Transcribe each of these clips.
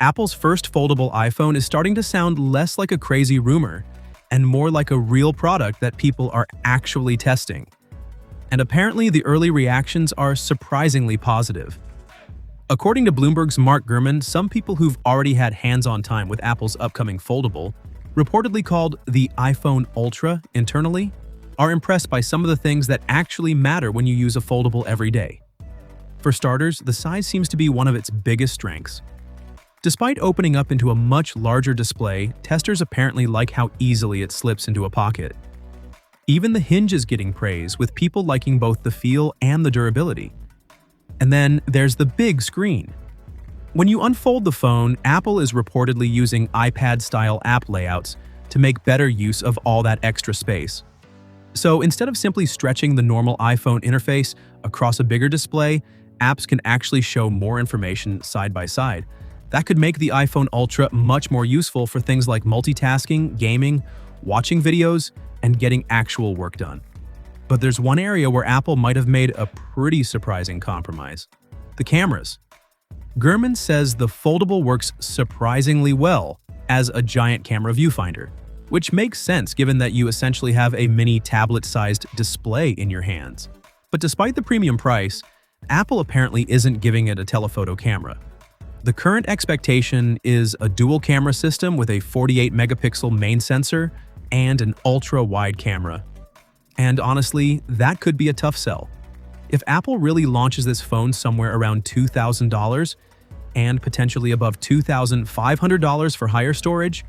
Apple's first foldable iPhone is starting to sound less like a crazy rumor and more like a real product that people are actually testing. And apparently, the early reactions are surprisingly positive. According to Bloomberg's Mark Gurman, some people who've already had hands-on time with Apple's upcoming foldable, reportedly called the iPhone Ultra internally, are impressed by some of the things that actually matter when you use a foldable every day. For starters, the size seems to be one of its biggest strengths. Despite opening up into a much larger display, testers apparently like how easily it slips into a pocket. Even the hinge is getting praise, with people liking both the feel and the durability. And then there's the big screen. When you unfold the phone, Apple is reportedly using iPad-style app layouts to make better use of all that extra space. So instead of simply stretching the normal iPhone interface across a bigger display, apps can actually show more information side by side. That could make the iPhone Ultra much more useful for things like multitasking, gaming, watching videos, and getting actual work done. But there's one area where Apple might have made a pretty surprising compromise: the cameras. Gurman says the foldable works surprisingly well as a giant camera viewfinder, which makes sense given that you essentially have a mini tablet-sized display in your hands. But despite the premium price, Apple apparently isn't giving it a telephoto camera. The current expectation is a dual-camera system with a 48-megapixel main sensor and an ultra-wide camera. And honestly, that could be a tough sell. If Apple really launches this phone somewhere around $2,000 and potentially above $2,500 for higher storage,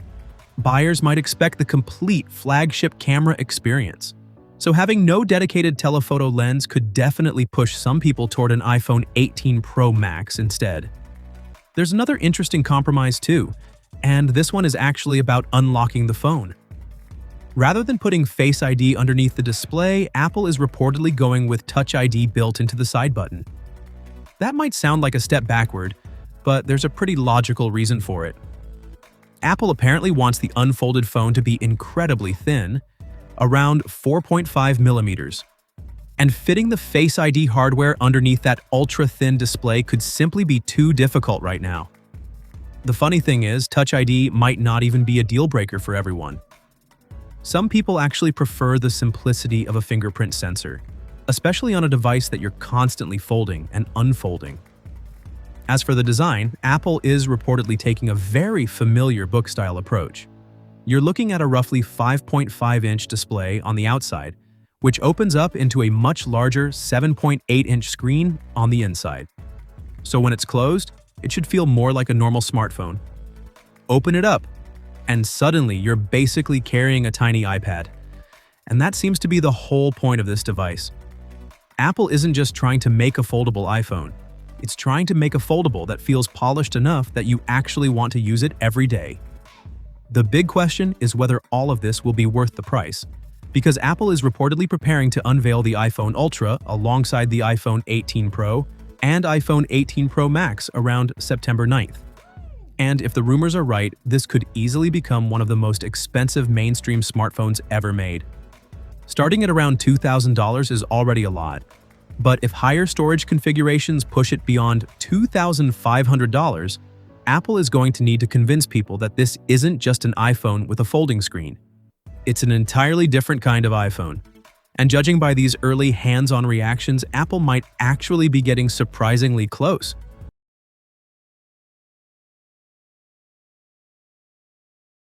buyers might expect the complete flagship camera experience. So having no dedicated telephoto lens could definitely push some people toward an iPhone 18 Pro Max instead. There's another interesting compromise too, and this one is actually about unlocking the phone. Rather than putting Face ID underneath the display, Apple is reportedly going with Touch ID built into the side button. That might sound like a step backward, but there's a pretty logical reason for it. Apple apparently wants the unfolded phone to be incredibly thin, around 4.5 millimeters. And fitting the Face ID hardware underneath that ultra-thin display could simply be too difficult right now. The funny thing is, Touch ID might not even be a deal-breaker for everyone. Some people actually prefer the simplicity of a fingerprint sensor, especially on a device that you're constantly folding and unfolding. As for the design, Apple is reportedly taking a very familiar book-style approach. You're looking at a roughly 5.5-inch display on the outside, which opens up into a much larger 7.8-inch screen on the inside. So when it's closed, it should feel more like a normal smartphone. Open it up, and suddenly you're basically carrying a tiny iPad. And that seems to be the whole point of this device. Apple isn't just trying to make a foldable iPhone. It's trying to make a foldable that feels polished enough that you actually want to use it every day. The big question is whether all of this will be worth the price, because Apple is reportedly preparing to unveil the iPhone Ultra alongside the iPhone 18 Pro and iPhone 18 Pro Max around September 9th. And if the rumors are right, this could easily become one of the most expensive mainstream smartphones ever made. Starting at around $2,000 is already a lot, but if higher storage configurations push it beyond $2,500, Apple is going to need to convince people that this isn't just an iPhone with a folding screen. It's an entirely different kind of iPhone. And judging by these early hands-on reactions, Apple might actually be getting surprisingly close.